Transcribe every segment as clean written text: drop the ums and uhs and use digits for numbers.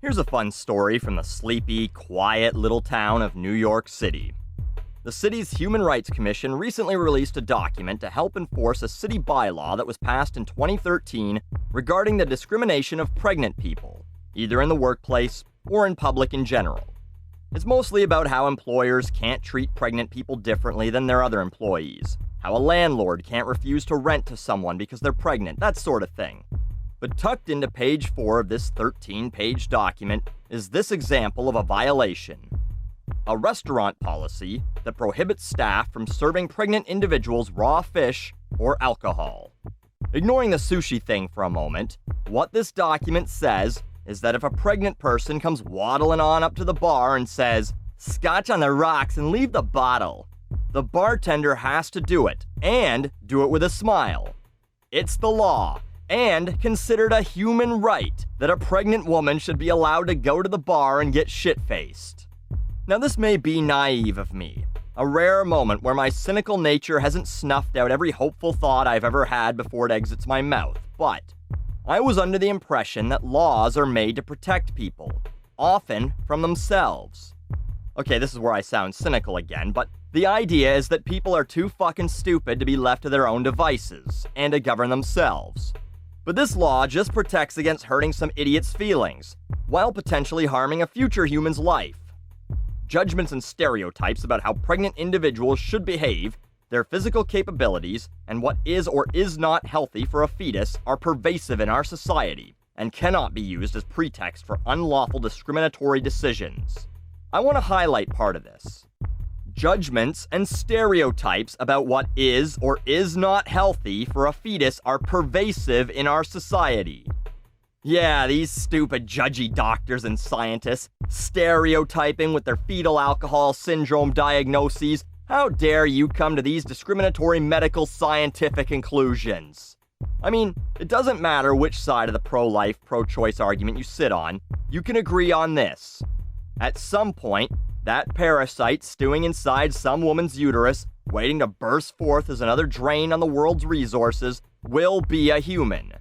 Here's a fun story from the sleepy, quiet little town of New York City. The city's Human Rights Commission recently released a document to help enforce a city bylaw that was passed in 2013 regarding the discrimination of pregnant people, either in the workplace or in public in general. It's mostly about how employers can't treat pregnant people differently than their other employees, how a landlord can't refuse to rent to someone because they're pregnant, that sort of thing. But tucked into page 4 of this 13-page document is this example of a violation. A restaurant policy that prohibits staff from serving pregnant individuals raw fish or alcohol. Ignoring the sushi thing for a moment, what this document says is that if a pregnant person comes waddling on up to the bar and says, "Scotch on the rocks and leave the bottle," the bartender has to do it, and do it with a smile. It's the law, and considered a human right that a pregnant woman should be allowed to go to the bar and get shit-faced. Now this may be naive of me, a rare moment where my cynical nature hasn't snuffed out every hopeful thought I've ever had before it exits my mouth, but I was under the impression that laws are made to protect people, often from themselves. Okay, this is where I sound cynical again, but the idea is that people are too fucking stupid to be left to their own devices, and to govern themselves. But this law just protects against hurting some idiot's feelings, while potentially harming a future human's life. Judgments and stereotypes about how pregnant individuals should behave, their physical capabilities, and what is or is not healthy for a fetus are pervasive in our society, and cannot be used as pretext for unlawful discriminatory decisions. I want to highlight part of this. Judgments and stereotypes about what is or is not healthy for a fetus are pervasive in our society. Yeah, these stupid judgy doctors and scientists, stereotyping with their fetal alcohol syndrome diagnoses. How dare you come to these discriminatory medical scientific conclusions? I mean, it doesn't matter which side of the pro-life, pro-choice argument you sit on, you can agree on this. At some point, that parasite stewing inside some woman's uterus, waiting to burst forth as another drain on the world's resources, will be a human.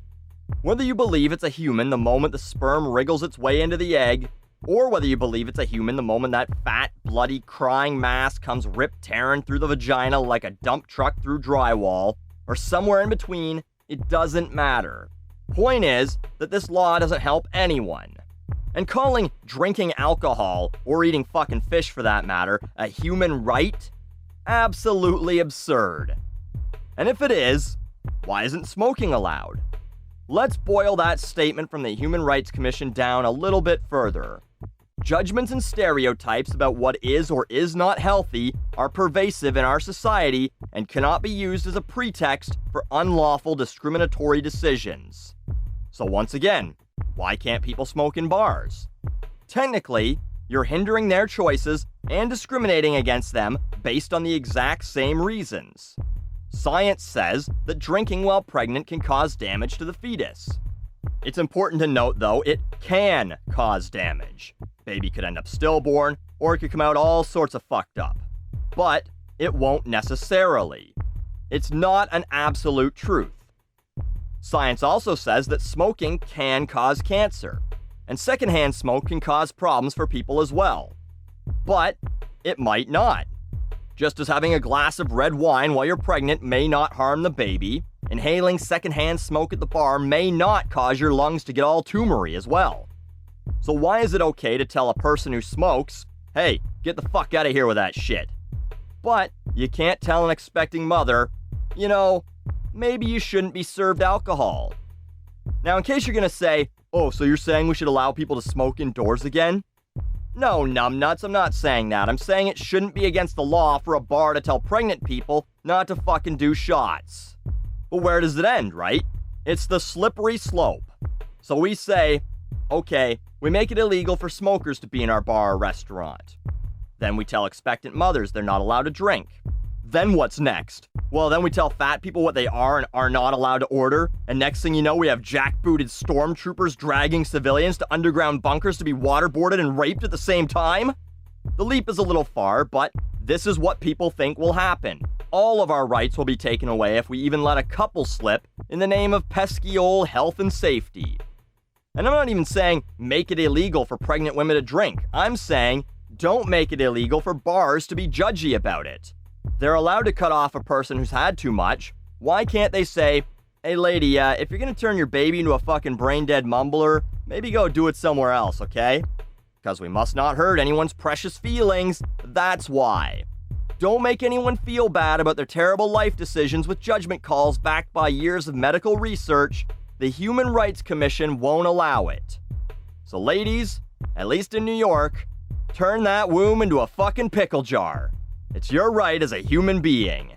Whether you believe it's a human the moment the sperm wriggles its way into the egg, or whether you believe it's a human the moment that fat, bloody, crying mass comes rip-tearing through the vagina like a dump truck through drywall, or somewhere in between, it doesn't matter. Point is that this law doesn't help anyone. And calling drinking alcohol, or eating fucking fish for that matter, a human right? Absolutely absurd. And if it is, why isn't smoking allowed? Let's boil that statement from the Human Rights Commission down a little bit further. Judgments and stereotypes about what is or is not healthy are pervasive in our society and cannot be used as a pretext for unlawful discriminatory decisions. So once again, why can't people smoke in bars? Technically, you're hindering their choices and discriminating against them based on the exact same reasons. Science says that drinking while pregnant can cause damage to the fetus. It's important to note, though, it can cause damage. Baby could end up stillborn, or it could come out all sorts of fucked up. But it won't necessarily. It's not an absolute truth. Science also says that smoking can cause cancer, and secondhand smoke can cause problems for people as well. But it might not. Just as having a glass of red wine while you're pregnant may not harm the baby, inhaling secondhand smoke at the bar may not cause your lungs to get all tumory as well. So why is it okay to tell a person who smokes, "Hey, get the fuck out of here with that shit"? But you can't tell an expecting mother, maybe you shouldn't be served alcohol. Now, in case you're gonna say, "Oh, so you're saying we should allow people to smoke indoors again?" No, numbnuts, I'm not saying that. I'm saying it shouldn't be against the law for a bar to tell pregnant people not to fucking do shots. But where does it end, right? It's the slippery slope. So we say, okay, we make it illegal for smokers to be in our bar or restaurant. Then we tell expectant mothers they're not allowed to drink. Then what's next? Well, then we tell fat people what they are and are not allowed to order, and next thing you know, we have jackbooted stormtroopers dragging civilians to underground bunkers to be waterboarded and raped at the same time? The leap is a little far, but this is what people think will happen. All of our rights will be taken away if we even let a couple slip in the name of pesky old health and safety. And I'm not even saying make it illegal for pregnant women to drink. I'm saying don't make it illegal for bars to be judgy about it. They're allowed to cut off a person who's had too much. Why can't they say, hey lady, if you're gonna turn your baby into a fucking brain-dead mumbler, maybe go do it somewhere else, okay? Because we must not hurt anyone's precious feelings, that's why. Don't make anyone feel bad about their terrible life decisions with judgment calls backed by years of medical research. The Human Rights Commission won't allow it. So ladies, at least in New York, turn that womb into a fucking pickle jar. It's your right as a human being.